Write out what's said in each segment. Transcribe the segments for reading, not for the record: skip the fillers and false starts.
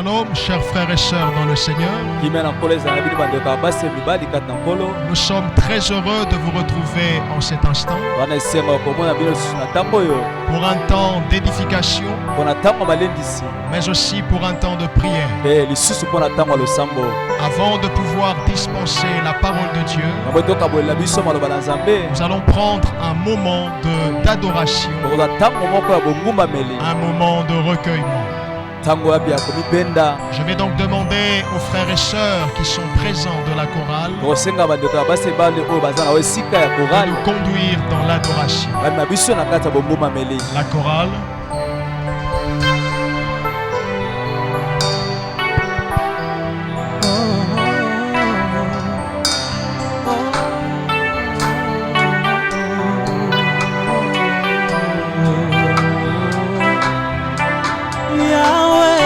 Shalom, chers frères et sœurs dans le Seigneur. Nous sommes très heureux de vous retrouver en cet instant pour un temps d'édification, mais aussi pour un temps de prière. Avant de pouvoir dispenser la parole de Dieu, nous allons prendre un moment d'adoration, un moment de recueillement. Je vais donc demander aux frères et sœurs qui sont présents de la chorale de nous conduire dans l'adoration. La chorale. Yahweh,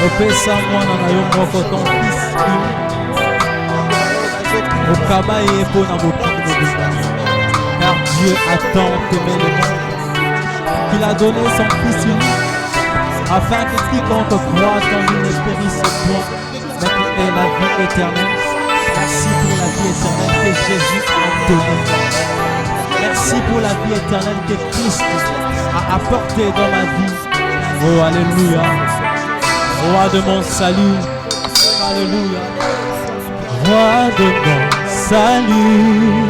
Opesa mwana na yo moko ton fils unique. Okaba ye po na mokili mobimba. Car Dieu a tant aimé le monde qu'il a donné son fils unique, afin que quiconque croit en lui ne périsse point, mais qu'il ait la vie éternelle. Merci pour la vie éternelle que Jésus a donnée. Merci pour la vie éternelle que Christ a apportée dans ma vie. Oh, alléluia. Roi de mon salut. Alléluia. Roi de mon salut.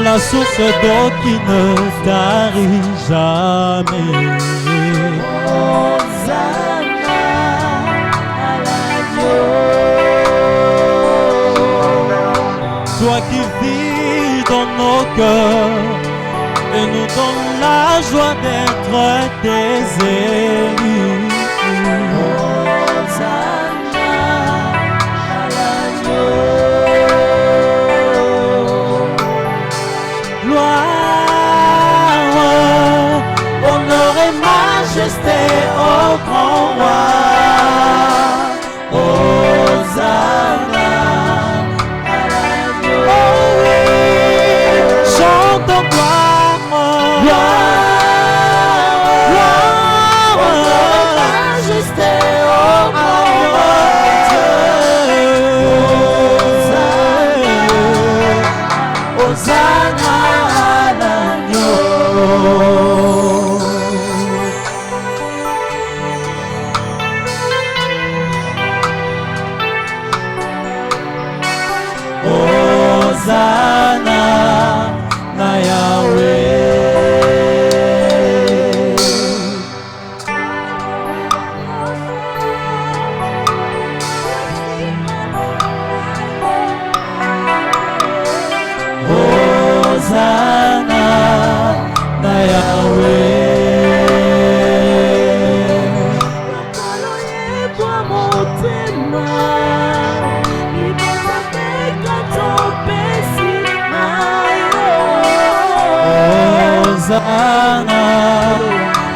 La source d'eau qui ne tarit jamais. Hosanna à l'agneau. Toi qui vis dans nos cœurs et nous donne la joie d'être tes élus. Hosanna à l'agneau. Gloire, honneur et majesté au grand roi. Hosanna à l'agneau. Oh oui, chantons gloire, gloire, honneur et majesté au grand roi. Hosanna, Hosanna. Hosanna na Yahweh. Hosanna na Yahweh. Hosanna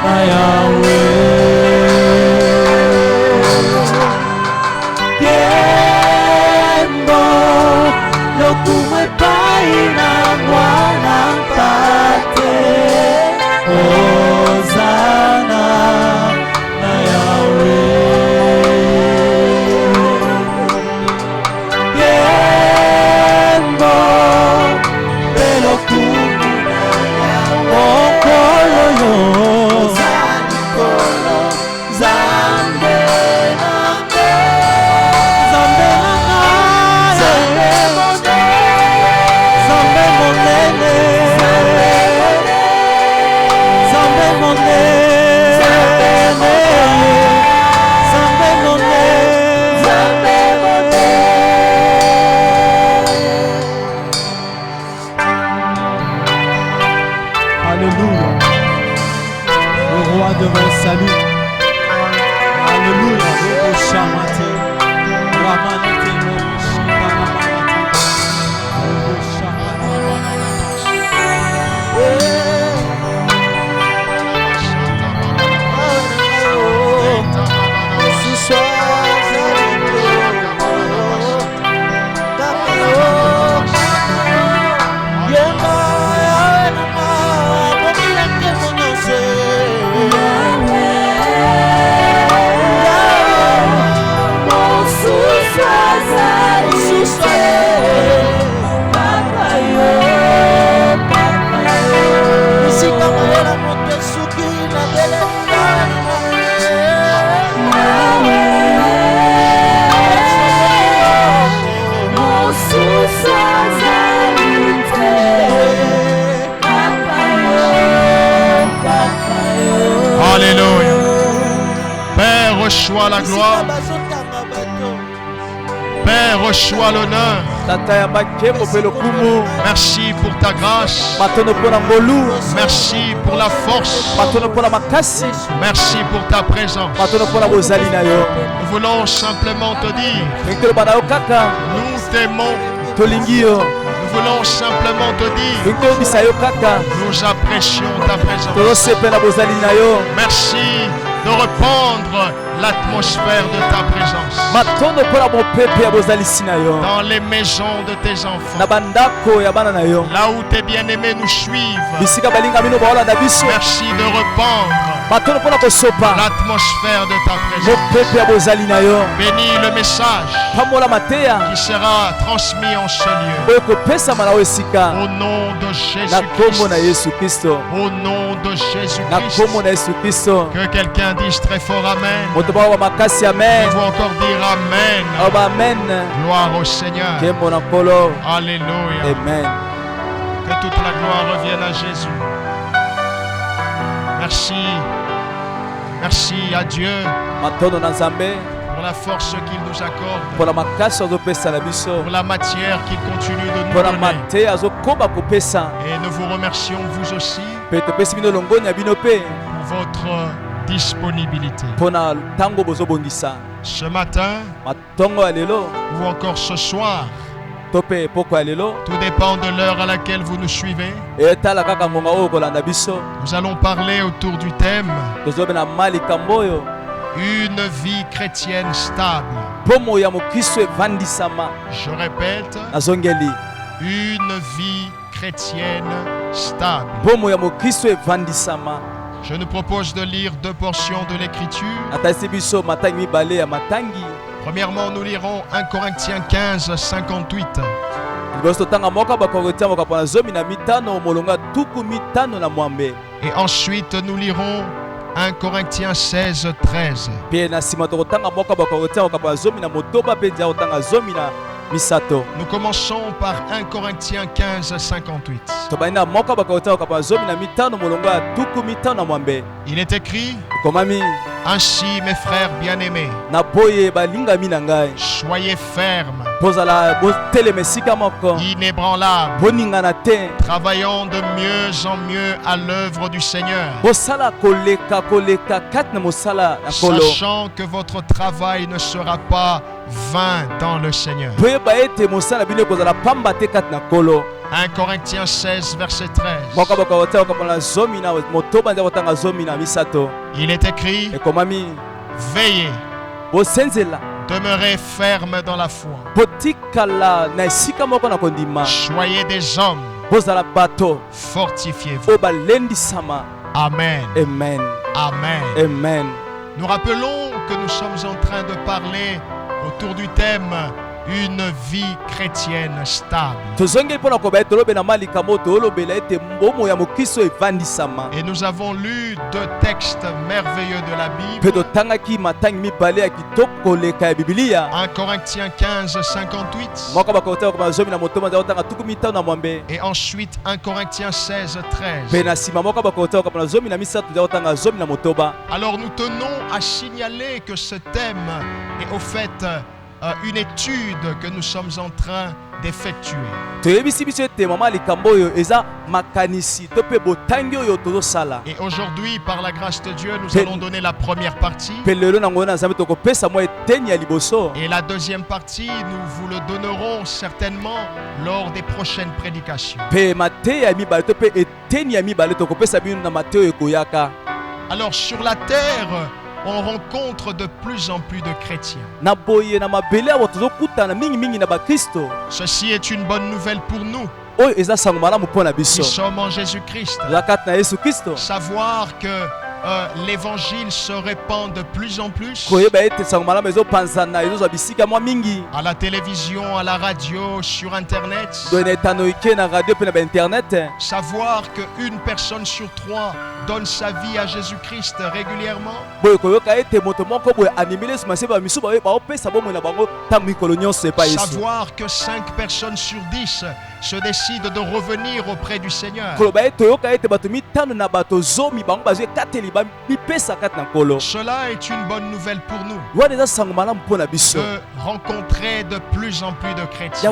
na Yahweh. Kembo lokume paina mwana mpate. Hosanna na Yahweh. Kembo lokume de mon salut. Alléluia. Alléluia. Père, reçois la gloire. Père, reçois l'honneur. Merci pour ta grâce. Merci pour la force. Merci pour ta présence. Nous voulons simplement te dire, nous t'aimons. Nous voulons simplement te dire, nous apprécions ta présence. Merci de répandre l'atmosphère de ta présence. Dans les maisons de tes enfants. Là où tes bien-aimés nous suivent. Merci de rependre l'atmosphère de ta présence. Bénis le message qui sera transmis en ce lieu. Au nom de Jésus-Christ. Au nom de Jésus-Christ. Que quelqu'un dise très fort Amen. Vous encore dire Amen. Gloire au Seigneur. Alléluia. Amen. Que toute la gloire revienne à Jésus. Merci. Merci à Dieu pour la force qu'il nous accorde, pour la matière qu'il continue de nous donner. Et nous vous remercions vous aussi pour votre disponibilité. Ce matin ou encore ce soir, tout dépend de l'heure à laquelle vous nous suivez. Nous allons parler autour du thème une vie chrétienne stable. Je répète, une vie chrétienne stable. Je nous propose de lire deux portions de l'Écriture. Premièrement, nous lirons 1 Corinthiens 15, 58. Et ensuite, nous lirons 1 Corinthiens 16, 13. Nous commençons par 1 Corinthiens 15, 58. Il est écrit: ainsi, mes frères bien-aimés, soyez fermes, inébranlables, travaillant de mieux en mieux à l'œuvre du Seigneur, sachant que votre travail ne sera pas vain dans le Seigneur. 1 Corinthiens 16, verset 13. Il est écrit: veillez, demeurez fermes dans la foi, soyez des hommes, fortifiez-vous. Amen. Amen. Amen. Amen. Nous rappelons que nous sommes en train de parler autour du thème une vie chrétienne stable. Et nous avons lu deux textes merveilleux de la Bible. 1 Corinthiens 15, 58. Et ensuite 1 Corinthiens 16, 13. Alors nous tenons à signaler que ce thème est au fait une étude que nous sommes en train d'effectuer. Et aujourd'hui, par la grâce de Dieu, nous allons donner la première partie. Et la deuxième partie, nous vous le donnerons certainement lors des prochaines prédications. Alors sur la terre, on rencontre de plus en plus de chrétiens. Ceci est une bonne nouvelle pour nous. Qui sommes en Jésus-Christ. Savoir que l'évangile se répand de plus en plus à la télévision, à la radio, sur internet. Savoir qu'une personne sur trois donne sa vie à Jésus-Christ régulièrement. Savoir que 5 personnes sur 10 se décident de revenir auprès du Seigneur. Cela est une bonne nouvelle pour nous. De rencontrer de plus en plus de chrétiens.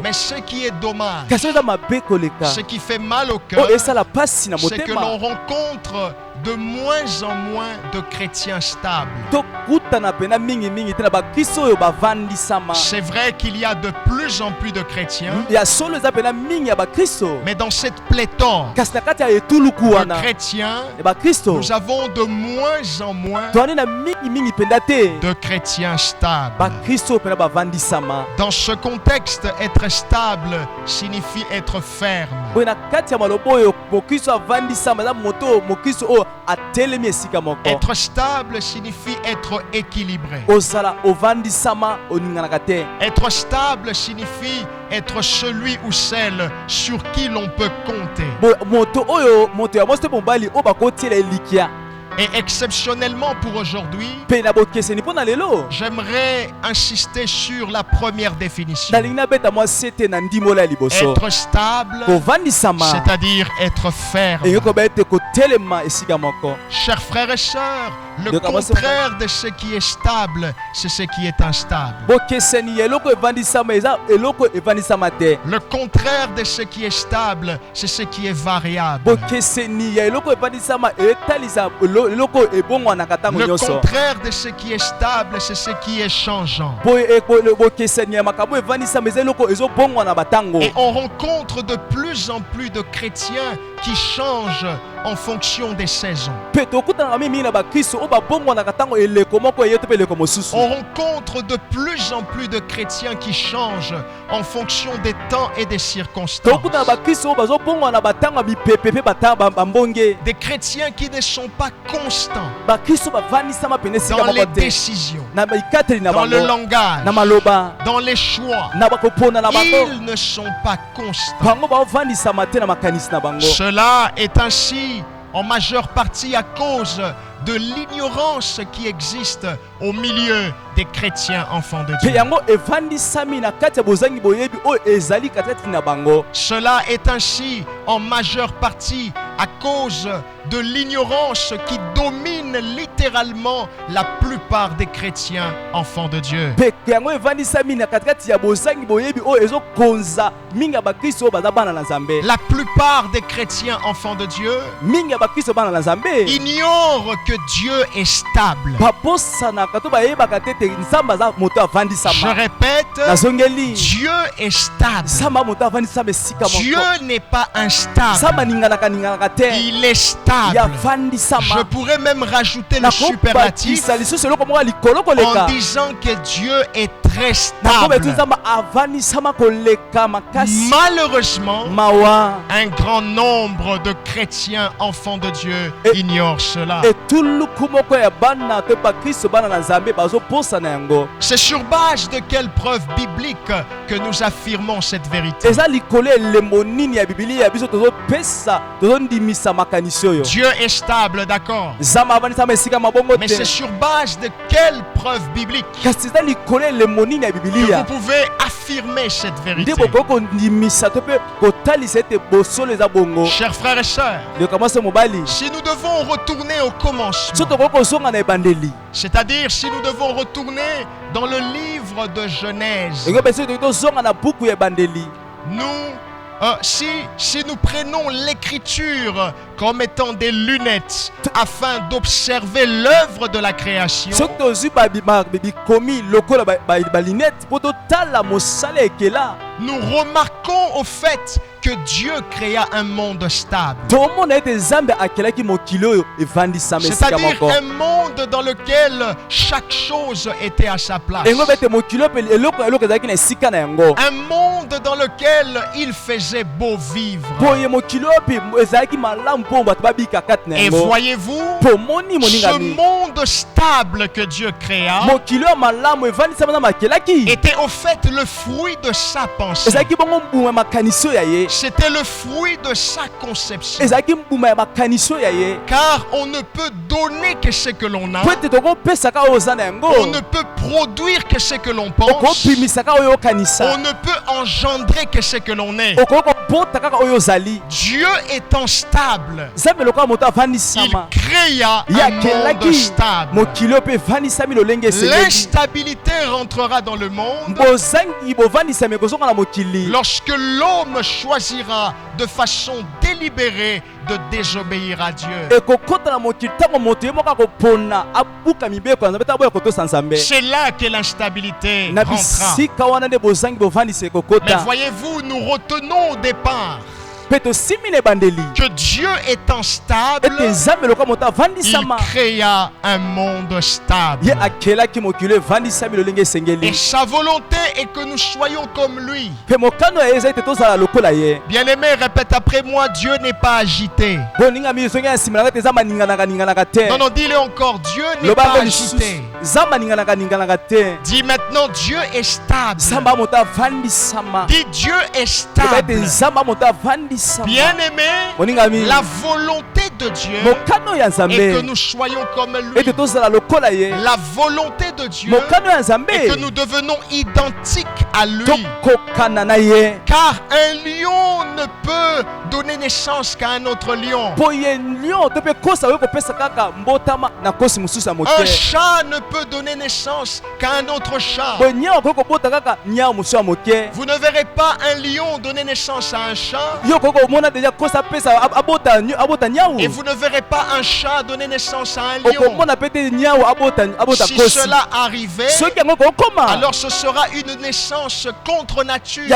Mais ce qui est dommage, ce qui fait mal au cœur, c'est que l'on rencontre de moins en moins de chrétiens stables. C'est vrai qu'il y a de plus en plus de chrétiens, mais dans cette pléthore de chrétiens, nous avons de moins en moins de chrétiens stables. Dans ce contexte, être stable signifie être ferme. Être stable signifie être équilibré. Être stable signifie être celui ou celle sur qui l'on peut compter. Et exceptionnellement pour aujourd'hui, j'aimerais insister sur la première définition. Être stable, c'est-à-dire être ferme. Chers frères et sœurs, le contraire de ce qui est stable, c'est ce qui est instable. Le contraire de ce qui est stable, c'est ce qui est variable. Le contraire de ce qui est stable, c'est ce qui est changeant. Et on rencontre de plus en plus de chrétiens qui changent en fonction des saisons. On rencontre de plus en plus de chrétiens qui changent en fonction des temps et des circonstances. Des chrétiens qui ne sont pas constants dans les décisions, dans le langage, dans les choix. Ils ne sont pas constants. Cela est ainsi en majeure partie à cause de l'ignorance qui existe au milieu des chrétiens enfants de Dieu. Cela est ainsi en majeure partie à cause de l'ignorance qui domine littéralement la plupart des chrétiens enfants de Dieu. La plupart des chrétiens enfants de Dieu ignorent que Dieu est stable. Je répète, Dieu est stable. Dieu n'est pas instable. Il est stable. Je pourrais même rajouter le superlatif en disant que Dieu est très stable. Malheureusement, un grand nombre de chrétiens enfants de Dieu ignorent cela. C'est sur base de quelle preuve biblique que nous affirmons cette vérité? Dieu est stable, d'accord. Mais c'est sur base de quelle preuve biblique que vous pouvez affirmer cette vérité? Chers frères et sœurs, si nous devons retourner au commencement, c'est-à-dire si nous devons retourner dans le livre de Genèse, si nous prenons l'écriture comme étant des lunettes afin d'observer l'œuvre de la création, nous remarquons au fait que Dieu créa un monde stable. C'est-à-dire un monde dans lequel chaque chose était à sa place. Un monde dans lequel il faisait beau vivre. Et voyez-vous, ce monde stable que Dieu créa était au fait le fruit de sa pensée. C'était le fruit de sa conception. Car on ne peut donner que ce que l'on a. On ne peut produire que ce que l'on pense. On ne peut engendrer que ce que l'on est. Dieu étant stable, il créa un monde stable. L'instabilité rentrera dans le monde lorsque l'homme choisira de façon délibérée de désobéir à Dieu. C'est là que l'instabilité rentrera. Mais voyez-vous, nous retenons au départ que Dieu étant stable, il créa un monde stable. Et sa volonté est que nous soyons comme lui. Bien-aimé, répète après moi, Dieu n'est pas agité. Non, non, dis-le encore, Dieu n'est pas agité. Dis maintenant, Dieu est stable. Dis, Dieu est stable. Bien-aimé, la volonté de Dieu est que nous soyons comme lui. La volonté de Dieu est que nous devenons identiques à lui. Car un lion ne peut donner naissance qu'à un autre lion. Un chat ne peut donner naissance qu'à un autre chat. Vous ne verrez pas un lion donner naissance à un chat. Et vous ne verrez pas un chat donner naissance à un lion. Si cela arrivait, alors ce sera une naissance contre nature. Et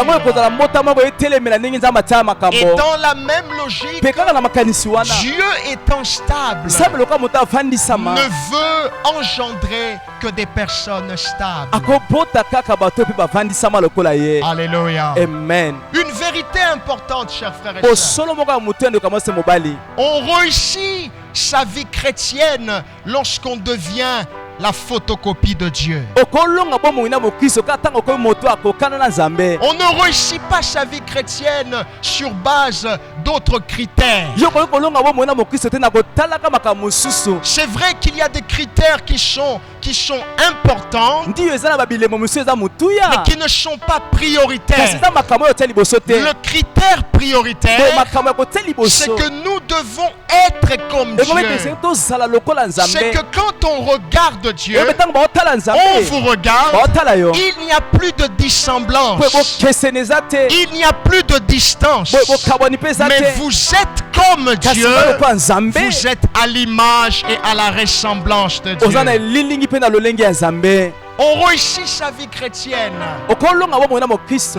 dans la même logique, Dieu étant stable ne veut engendrer que des personnes stables. Alléluia. Amen. Une vérité importante, chers frères et sœurs. On réussit sa vie chrétienne lorsqu'on devient la photocopie de Dieu. On ne réussit pas sa vie chrétienne sur base d'autres critères. C'est vrai qu'il y a des critères qui sont importants, mais qui ne sont pas prioritaires. Le critère prioritaire, c'est que nous devons être comme Dieu. C'est que quand on regarde Dieu, on vous regarde, il n'y a plus de dissemblance, il n'y a plus de distance, mais vous êtes comme Dieu, vous êtes à l'image et à la ressemblance de Dieu. On réussit sa vie chrétienne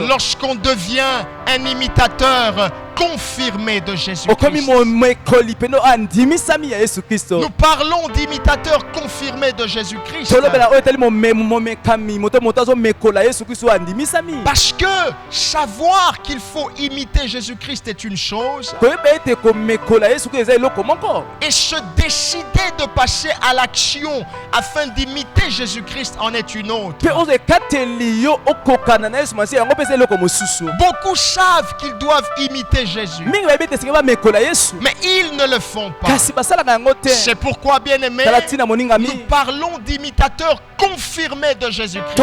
lorsqu'on devient un imitateur confirmé de Jésus-Christ. Nous parlons d'imitateurs confirmés de Jésus-Christ parce que savoir qu'il faut imiter Jésus-Christ est une chose, et se décider de passer à l'action afin d'imiter Jésus-Christ en est une autre. Beaucoup savent qu'ils doivent imiter Jésus, mais ils ne le font pas. C'est pourquoi, bien aimé, nous parlons d'imitateurs confirmés de Jésus-Christ.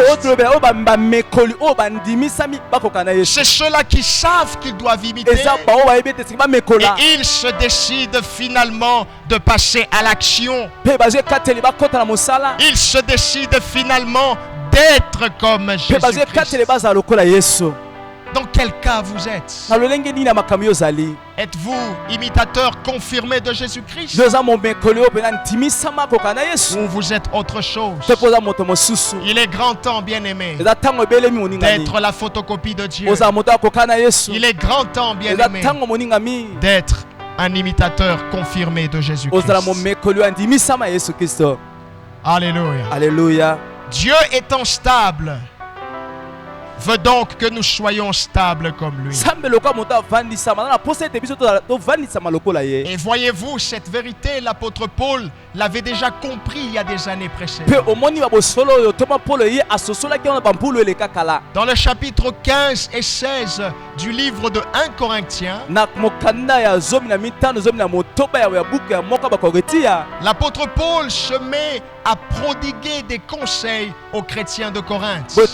C'est ceux-là qui savent qu'ils doivent imiter, et ils se décident finalement de passer à l'action. Ils se décident finalement d'être comme Jésus-Christ. Dans quel cas vous êtes? Êtes-vous imitateur confirmé de Jésus-Christ, ou vous êtes autre chose? Il est grand temps, bien-aimé, d'être la photocopie de Dieu. Il est grand temps, bien-aimé, d'être un imitateur confirmé de Jésus-Christ. Alléluia. Alléluia. Dieu étant stable veut donc que nous soyons stables comme lui. Et voyez-vous, cette vérité, l'apôtre Paul l'avait déjà compris il y a des années précédentes. Dans le chapitre 15 et 16 du livre de 1 Corinthiens, l'apôtre Paul se met à prodiguer des conseils aux chrétiens de Corinthe. Mais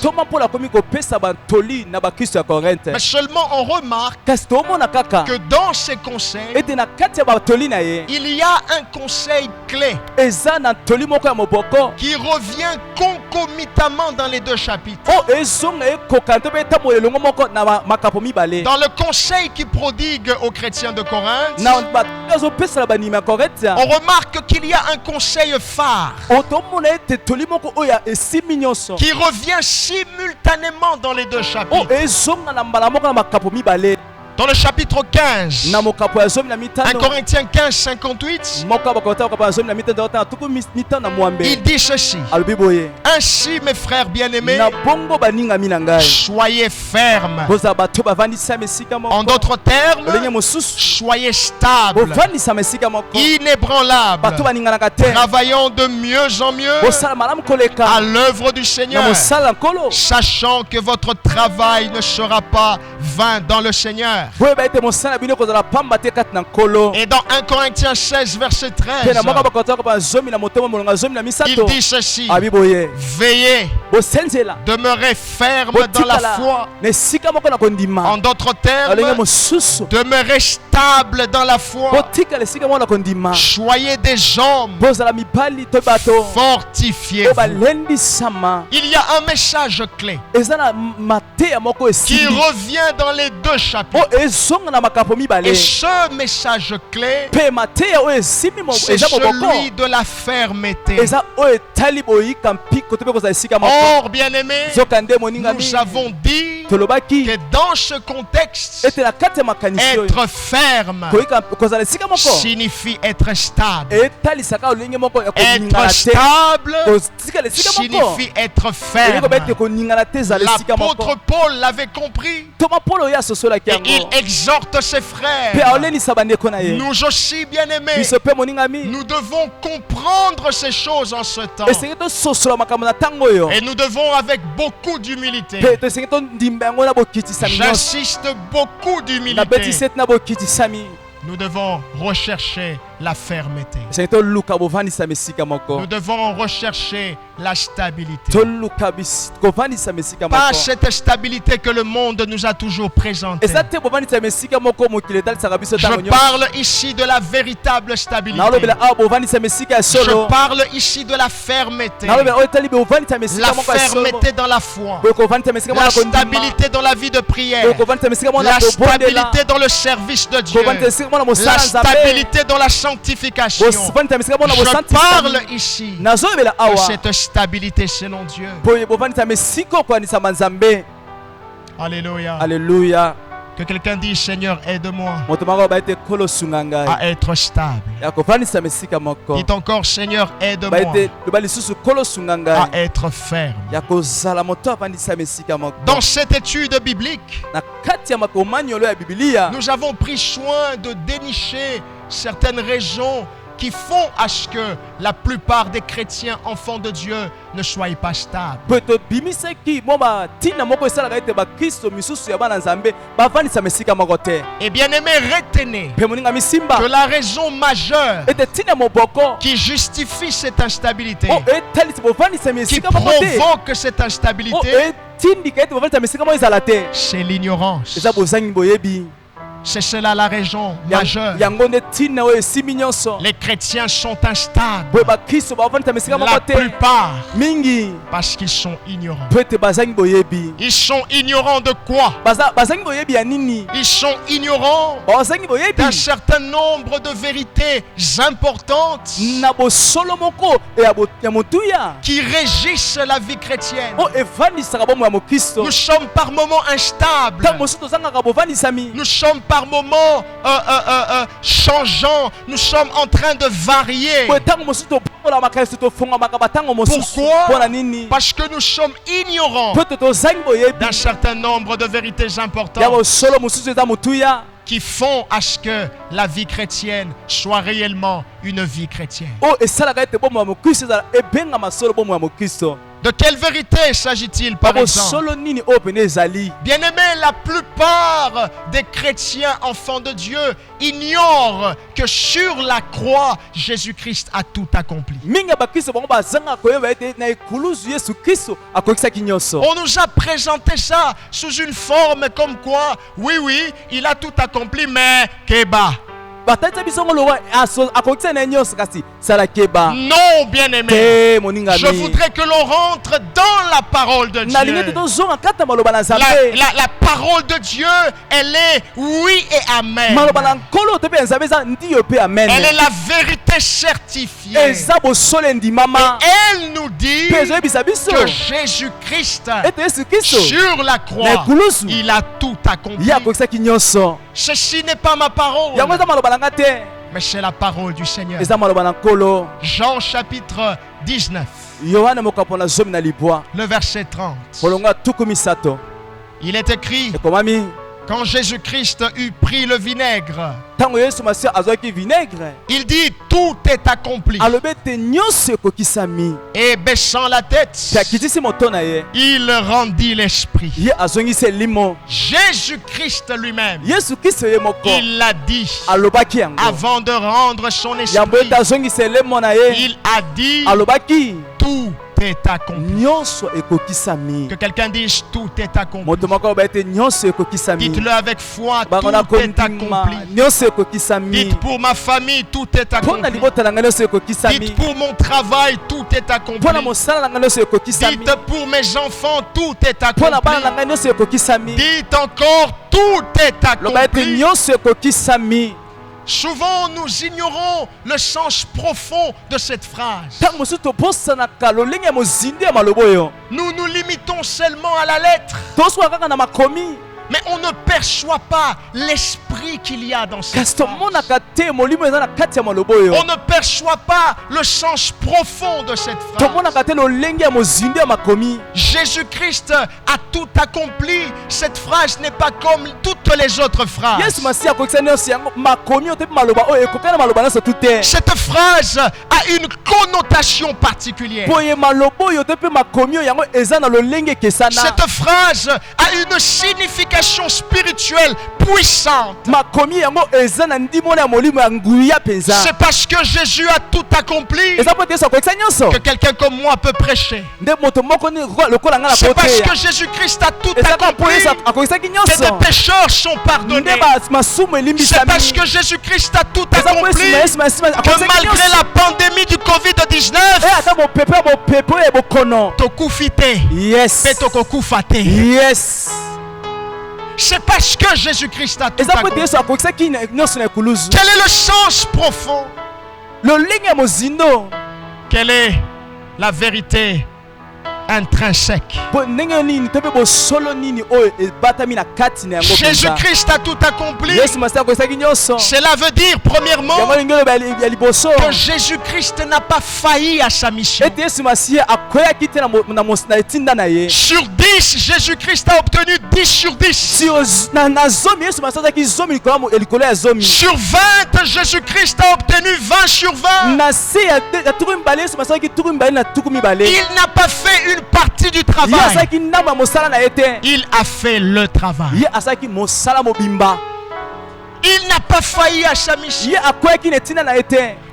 seulement on remarque que dans ces conseils, il y a un conseil clé qui revient concomitamment dans les deux chapitres. Dans le conseil qui prodigue aux chrétiens de Corinthe, on remarque qu'il y a un conseil phare qui revient simultanément dans les deux chapitres. Dans le chapitre 15, 1 Corinthiens 15, 58, il dit ceci: ainsi, mes frères bien-aimés, soyez fermes. En d'autres termes, soyez stables, inébranlables, travaillant de mieux en mieux à l'œuvre du Seigneur, sachant que votre travail ne sera pas vain dans le Seigneur. Et dans 1 Corinthiens 16, verset 13, il dit ceci: veillez, demeurez ferme dans la foi. En d'autres termes, demeurez stable dans la foi. Soyez des hommes fortifiés. Il y a un message clé qui revient dans les deux chapitres. Et ce message clé, c'est celui de la fermeté. Or, bien-aimés, nous avons dit que dans ce contexte, être ferme signifie être stable. Être stable signifie être ferme. L'apôtre Paul l'avait compris. Et il exhorte ses frères. Nous aussi, bien-aimés, nous devons comprendre ces choses en ce temps. Et nous devons, avec beaucoup d'humilité, j'insiste, beaucoup d'humilité, nous devons rechercher la fermeté. Nous devons rechercher la stabilité. Pas cette stabilité que le monde nous a toujours présentée. Je parle ici de la véritable stabilité. Je parle ici de la fermeté. La fermeté dans la foi. La stabilité dans la vie de prière. La stabilité dans le service de Dieu. La stabilité dans la sanctification. Je parle ici de cette stabilité selon Dieu. Alléluia. Alléluia. Que quelqu'un dise: Seigneur, aide-moi à être stable. Dites encore: Seigneur, aide-moi à être ferme. Dans cette étude biblique, nous avons pris soin de dénicher certaines raisons qui font à ce que la plupart des chrétiens enfants de Dieu ne soient pas stables. Et bien aimé, retenez que la raison majeure qui justifie cette instabilité, qui provoque cette instabilité, c'est l'ignorance. C'est cela la raison majeure. Les chrétiens sont instables. La plupart, parce qu'ils sont ignorants. Ils sont ignorants de quoi? Ils sont ignorants d'un certain nombre de vérités importantes qui régissent la vie chrétienne. Nous sommes par moments instables. Nous sommes par moments changeants. Nous sommes en train de varier. Pourquoi? Parce que nous sommes ignorants d'un certain nombre de vérités importantes qui font à ce que la vie chrétienne soit réellement une vie chrétienne. De quelle vérité s'agit-il par exemple? Bien-aimé, la plupart plupart des chrétiens enfants de Dieu ignorent que sur la croix, Jésus-Christ a tout accompli. On nous a présenté ça sous une forme comme quoi, oui, il a tout accompli, mais Keba. Non, bien-aimé, je voudrais que l'on rentre dans la parole de Dieu. La parole de Dieu, elle est oui et amen. Elle est la vérité certifiée. Et elle nous dit que Jésus-Christ, sur la croix, il a tout accompli. Ceci n'est pas ma parole, mais c'est la parole du Seigneur. Jean chapitre 19, le verset 30. Il est écrit: quand Jésus-Christ eut pris le vinaigre, il dit tout est accompli. Et baissant la tête, il rendit l'esprit. Jésus-Christ lui-même, il l'a dit avant de rendre son esprit. Il a dit tout est accompli. Que quelqu'un dise tout est accompli. Dites-le avec foi, tout est accompli. Dites pour ma famille, tout est accompli. Dites pour mon travail, tout est accompli. Dites pour mes enfants, tout est accompli. Dites encore, tout est accompli. Souvent, nous ignorons le sens profond de cette phrase. Nous nous limitons seulement à la lettre. Mais on ne perçoit pas l'esprit qu'il y a dans cette phrase. On ne perçoit pas le sens profond de cette phrase. Jésus-Christ a tout accompli. Cette phrase n'est pas comme toutes les autres phrases. Cette phrase a une connotation particulière. Cette phrase a une signification spirituelle puissante. C'est parce que Jésus a tout accompli que quelqu'un comme moi peut prêcher. C'est parce que Jésus-Christ a tout accompli que des pécheurs sont pardonnés. C'est parce que Jésus-Christ a tout accompli que malgré la pandémie du Covid-19, c'est parce que Jésus-Christ a tout accompli. Quel est le sens profond? Quelle est la vérité intrinsèque? Jésus-Christ a tout accompli. Cela veut dire premièrement que Jésus-Christ n'a pas failli à sa mission. Sur 10, Jésus-Christ a obtenu 10 sur 10. Sur 20, Jésus-Christ a obtenu 20 sur 20. Il n'a pas fait une partie du travail. Il a fait le travail. Il n'a pas failli à sa mission.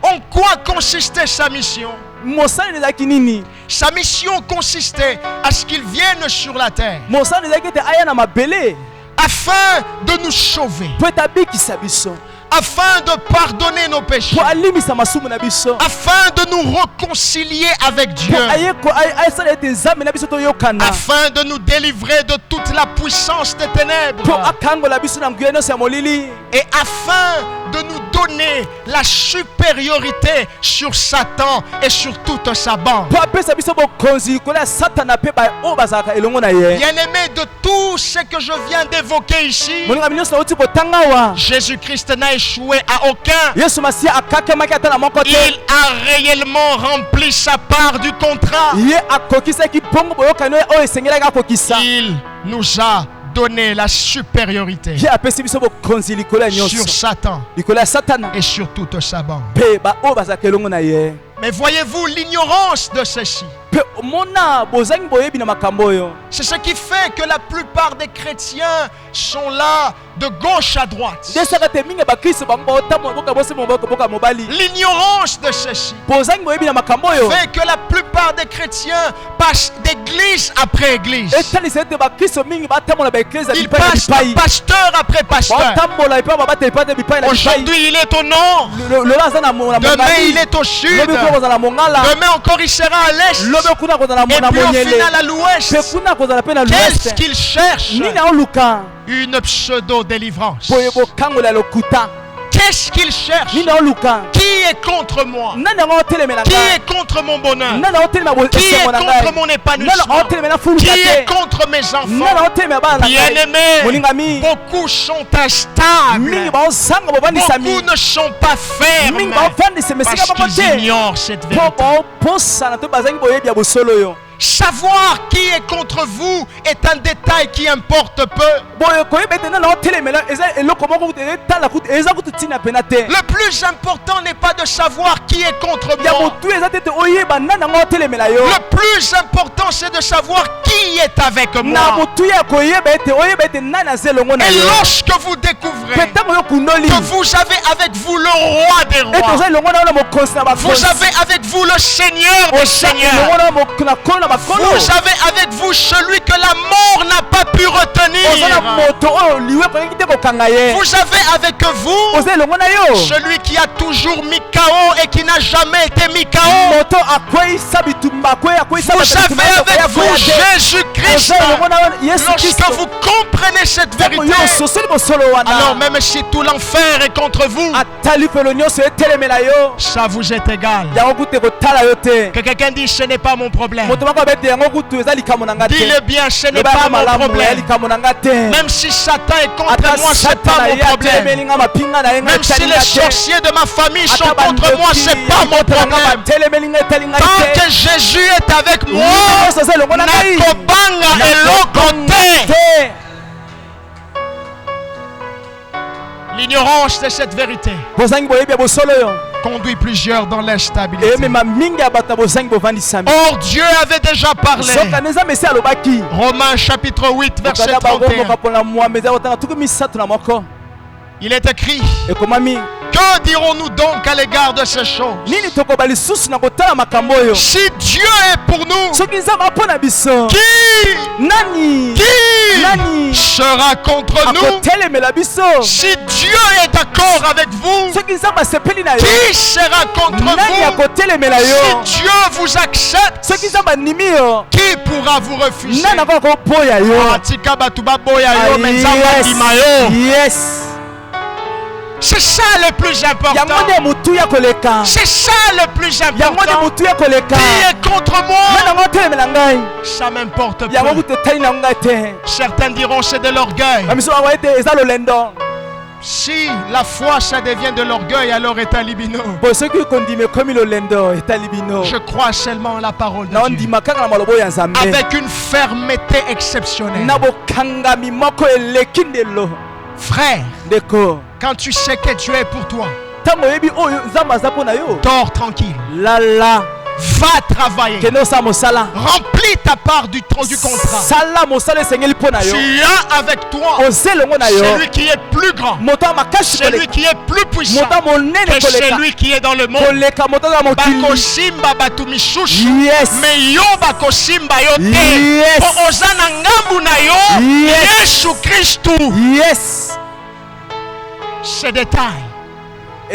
En quoi consistait sa mission? Sa mission consistait à ce qu'il vienne sur la terre afin de nous sauver, afin de pardonner nos péchés, afin de nous réconcilier avec Dieu, afin de nous délivrer de toute la puissance des ténèbres, et afin de nous donner la supériorité sur Satan et sur toute sa bande. Bien-aimé, de tout ce que je viens d'évoquer ici, Jésus-Christ n'a échoué à aucun. Il a réellement rempli sa part du contrat. Il nous a donné la supériorité sur Satan et sur toute sa bande. Mais voyez-vous l'ignorance de ceci? C'est ce qui fait que la plupart des chrétiens sont là de gauche à droite. L'ignorance de ceci fait que la plupart des chrétiens passent d'église après église. Ils passent de pasteur après pasteur. Aujourd'hui il est au nord, demain il est au sud, demain encore il sera à l'est, et puis au final à l'ouest. Qu'est-ce qu'il cherche? Une pseudo-délivrance. Qu'est-ce qu'il cherche? Qui est contre moi? Qui est contre mon bonheur? Qui est contre mon épanouissement? Qui est contre mes enfants? Bien-aimés, beaucoup sont instables. Beaucoup ne sont pas fermes parce qu'ils ignorent cette vérité. Savoir qui est contre vous est un détail qui importe peu. Le plus important n'est pas de savoir qui est contre moi. Le plus important c'est de savoir qui est avec moi. Et lorsque vous découvrez que vous avez avec vous le roi des rois, vous avez avec vous le Seigneur des seigneurs, vous avez avec vous celui que la mort n'a pas pu retenir. Vous avez avec vous celui qui a toujours mis KO et qui n'a jamais été mis KO. Vous avez avec vous Jésus-Christ. Lorsque vous comprenez cette vérité, alors même si tout l'enfer est contre vous, ça vous est égal. Que quelqu'un dise ce n'est pas mon problème. Dis-le bien, ce n'est pas mon problème. Même si Satan est contre moi, ce n'est pas mon problème. Même si les sorciers de ma famille sont contre moi, ce n'est pas mon problème. Tant que Jésus est avec moi, Nakobanga est l'autre. L'ignorance de cette vérité conduit plusieurs dans l'instabilité. Or Dieu avait déjà parlé. Romains chapitre 8 verset 31. Il est écrit: que dirons-nous donc à l'égard de ces choses? Si Dieu est pour nous, qui sera contre nous? Si Dieu est d'accord avec vous, qui sera contre vous? Si Dieu vous accepte, qui pourra vous refuser? C'est ça le plus important. C'est ça le plus important. Qui est contre moi? Ça m'importe peu. Certains diront c'est de l'orgueil. Si la foi ça devient de l'orgueil, alors est alibino. Je crois seulement en la parole de Dieu avec une fermeté exceptionnelle. Frère, quand tu sais que Dieu est pour toi, dors tranquille. Va travailler. Remplis ta part du contrat. Tu as avec toi celui qui est plus grand, celui qui est plus puissant que celui qui est dans le monde. Bakosimba batumishushi meyo bakosimba yote ozana ngambu na yo Yesu Kristu. Ces détails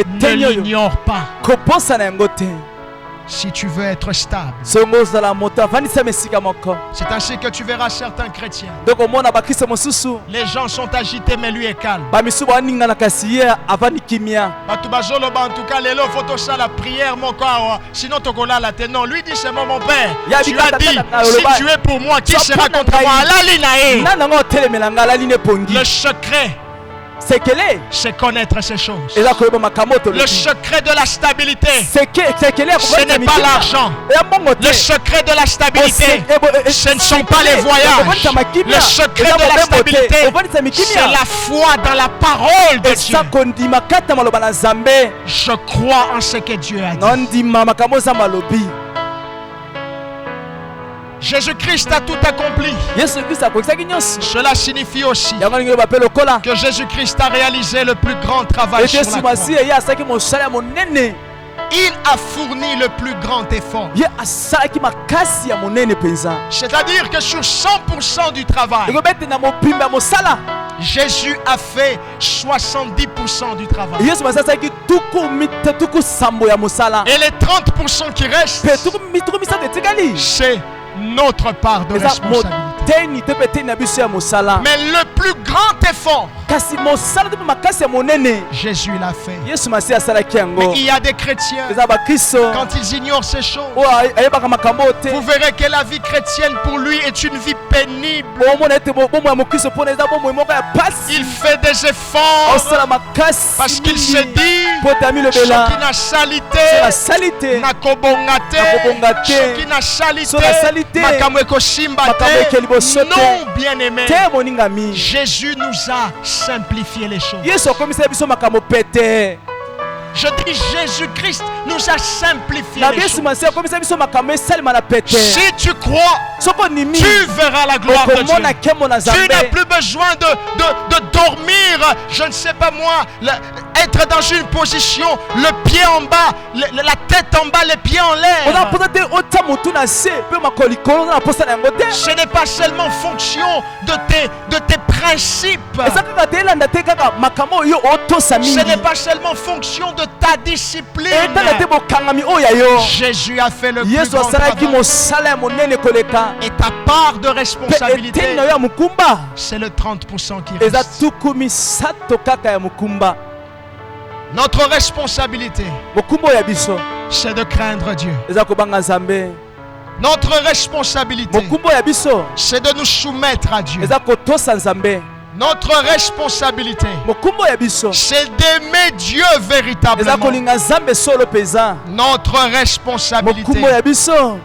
ne l'ignore pas. Si tu veux être stable, c'est ainsi que tu verras certains chrétiens. Les gens sont agités mais lui est calme. En tout cas, la prière, sinon non, lui dit c'est mon père. Tu as dit, si tu es pour moi, qui sera contre moi? Le secret, c'est connaître ces choses. Le secret de la stabilité, ce n'est pas l'argent. Le secret de la stabilité, ce ne sont pas les voyages. Le secret de la stabilité, c'est la foi dans la parole de Dieu. Je crois en ce que Dieu a dit. Jésus-Christ a tout accompli. Cela signifie aussi que Jésus-Christ a réalisé le plus grand travail sur la croix. Il a fourni le plus grand effort. C'est-à-dire que sur 100% du travail, Jésus a fait 70% du travail. Et les 30% qui restent, c'est notre part de responsabilité. Mais le plus grand effort, Jésus l'a fait. Mais il y a des chrétiens, quand ils ignorent ces choses, vous verrez que la vie chrétienne pour lui est une vie pénible. Il fait des efforts parce qu'il se dit Shokina salite nakobongate Shokina salite makamweko shimbate. Non, bien-aimé, Jésus nous a simplifié les choses. Je dis Jésus-Christ nous a simplifié les choses. Si tu crois, tu verras la gloire de Dieu. Tu n'as plus besoin de dormir, je ne sais pas moi, être dans une position, le pied en bas, la tête en bas, les pieds en l'air. Ce n'est pas seulement fonction de tes principes. Ce n'est pas seulement fonction de ta discipline. Jésus a fait le plus grand travail. Et ta part de responsabilité, c'est le 30% qui reste. Notre responsabilité, c'est de craindre Dieu. Notre responsabilité, c'est de nous soumettre à Dieu. Notre responsabilité, c'est d'aimer Dieu véritablement. Notre responsabilité,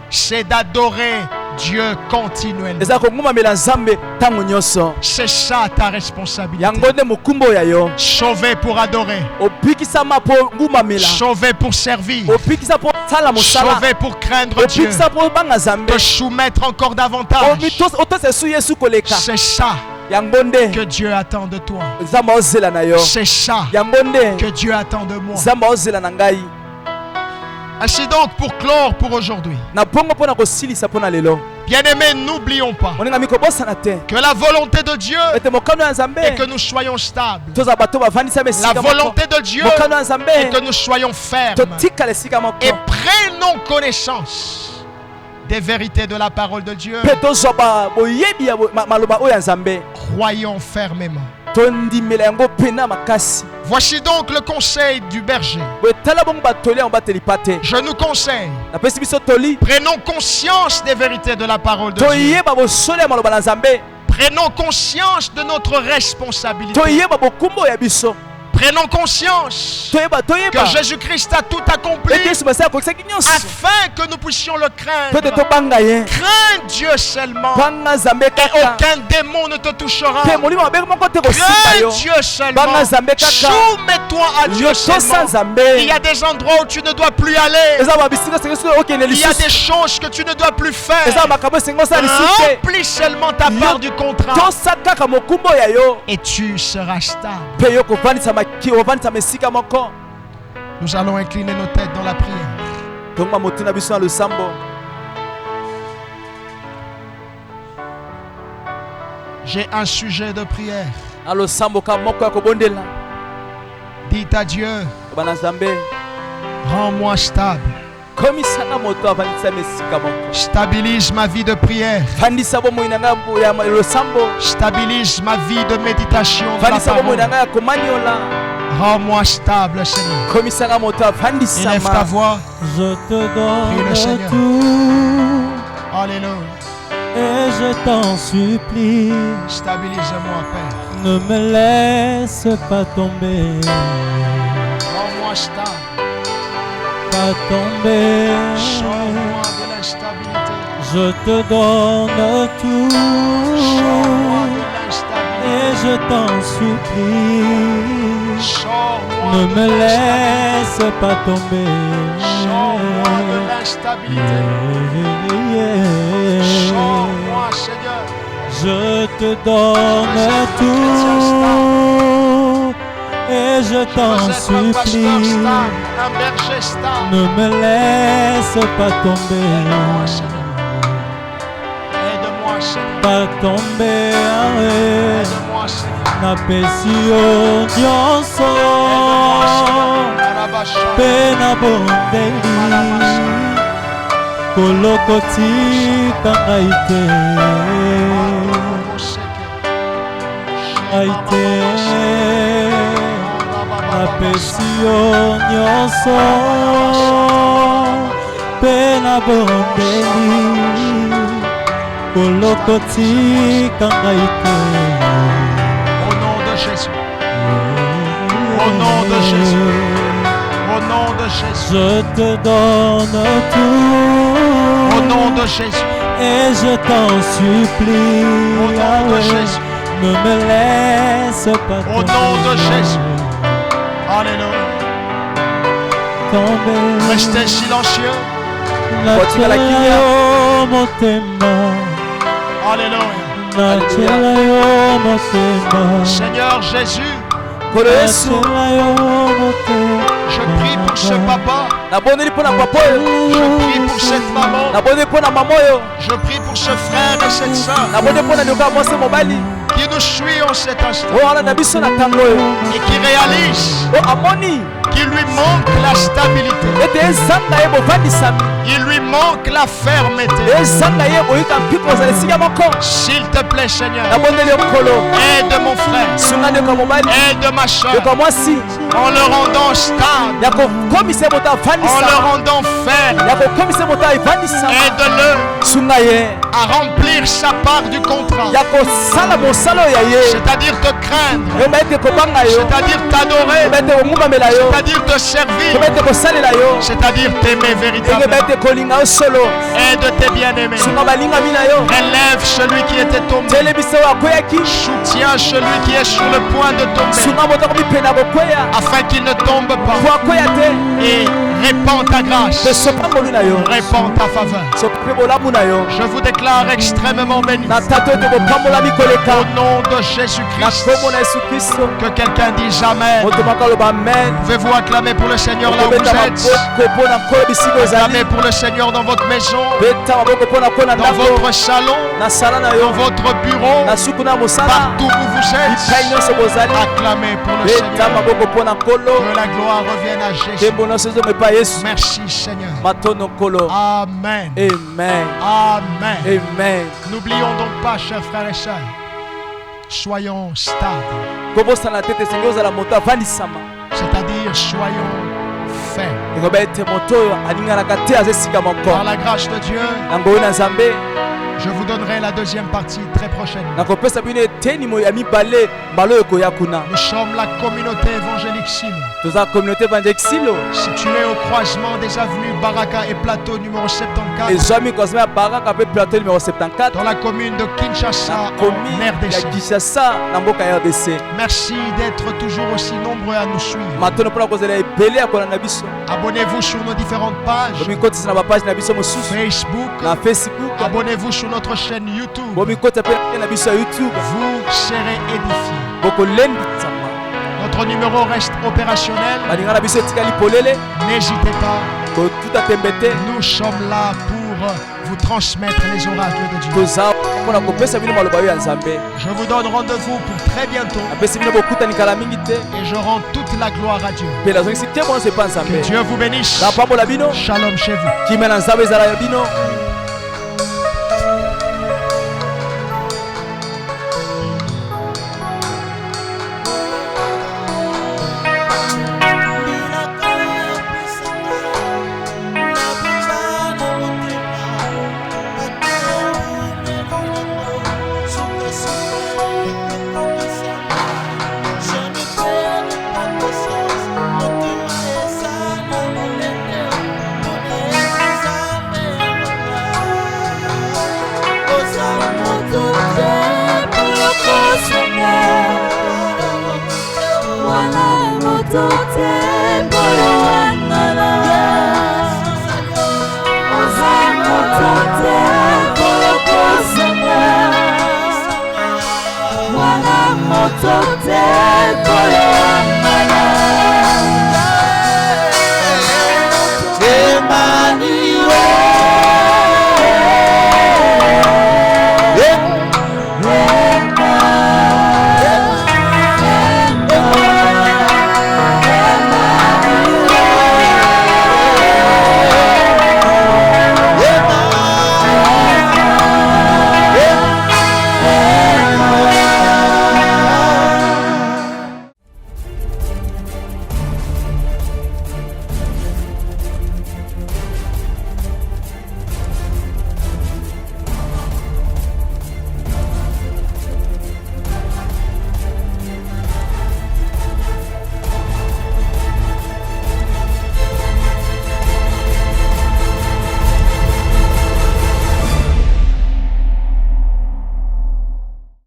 c'est d'adorer Dieu continuellement. C'est ça ta responsabilité. Sauvé pour adorer, sauvé pour servir, sauvé pour craindre Dieu, te soumettre encore davantage. C'est ça que Dieu attend de toi. C'est ça que Dieu attend de moi. Ainsi donc, pour clore pour aujourd'hui, bien-aimés, n'oublions pas que la volonté de Dieu est que nous soyons stables. La volonté de Dieu est que nous soyons fermes. Et prenons connaissance des vérités de la parole de Dieu. Croyons fermement. Voici donc le conseil du berger. Je nous conseille, prenons conscience des vérités de la parole de Dieu. Prenons conscience de notre responsabilité. Prenons conscience que Jésus-Christ a tout accompli afin que nous puissions le craindre. Crains Dieu seulement et aucun démon ne te touchera. Crains Dieu seulement. Soumets-toi à Dieu seulement. Il y a des endroits où tu ne dois plus aller. Il y a des choses que tu ne dois plus faire. Remplis seulement ta part du contrat et tu seras stable. Nous allons incliner nos têtes dans la prière. J'ai un sujet de prière. Dites à Dieu, rends-moi stable. Stabilise ma vie de prière. Stabilise ma vie de méditation de la parole. Rends-moi stable, Seigneur. Élève ta voix. Je te donne tout. Alléluia. Et je t'en supplie. Stabilise-moi, Père. Ne me laisse pas tomber. Rends-moi stable. Pas tomber. Sors-moi de l'instabilité. Je te donne tout. Sors-moi de l'instabilité. Et je t'en supplie, ne me laisse pas tomber. Sors-moi de l'instabilité. Sors-moi, Seigneur. Je te donne tout et je t'en supplie, ne me laisse pas tomber. Aide-moi, Seigneur. Pas tomber. Aide-moi, Seigneur. Napesio nyonso pena bondeli kolokoti kangaite aite napesio nyonso pena bondeli kolokoti kangaite. Jésus. Au nom de Jésus. Au nom de Jésus. Je te donne tout. Au nom de Jésus. Et je t'en supplie. Au nom de Jésus. Ne me laisse pas tomber. Au nom de Jésus. Alléluia. Tomber. Restez silencieux. Alléluia. Seigneur Jésus, je prie pour ce papa. Je prie pour cette maman. Je prie pour ce frère et cette soeur qui nous suit en cet instant et qui réalise qu'il lui manque la stabilité. Il lui manque la fermeté. S'il te plaît, Seigneur, aide mon frère, aide ma soeur, en le rendant stable, en le rendant ferme. Aide-le à remplir sa part du contrat, c'est-à-dire te craindre, c'est-à-dire t'adorer, c'est-à-dire te servir, c'est-à-dire t'aimer véritablement. Aide tes bien-aimés. Relève celui qui était tombé. Soutiens celui qui est sur le point de tomber, afin qu'il ne tombe pas. Et répands ta grâce, répands ta faveur. Je vous déclare extrêmement béni. Au nom de Jésus-Christ. Que quelqu'un dise Amen. Pouvez-vous acclamer pour le Seigneur là où vous êtes? Acclamez pour le Seigneur dans votre maison, dans votre salon, dans votre bureau, partout où vous êtes. Acclamez pour le Seigneur. Que la gloire revienne à Jésus. Merci Seigneur. Amen. Amen. Amen. Amen. N'oublions donc pas, chers frères et sœurs, soyons stables. C'est-à-dire soyons fermes. Par la grâce de Dieu, je vous donnerai la deuxième partie très prochainement. Nous sommes la communauté évangélique Silo. Située au croisement des avenues Baraka et Plateau numéro 74. Dans la commune de Kinshasa, en RDC. Merci d'être toujours aussi nombreux à nous suivre. Abonnez-vous sur nos différentes pages. Facebook. Abonnez-vous sur notre chaîne YouTube. Vous serez édifiés. Notre numéro reste opérationnel. N'hésitez pas. Nous sommes là pour vous transmettre les oracles de Dieu. Je vous donne rendez-vous pour très bientôt. Et je rends toute la gloire à Dieu. Que Dieu vous bénisse. Shalom chez vous. Motote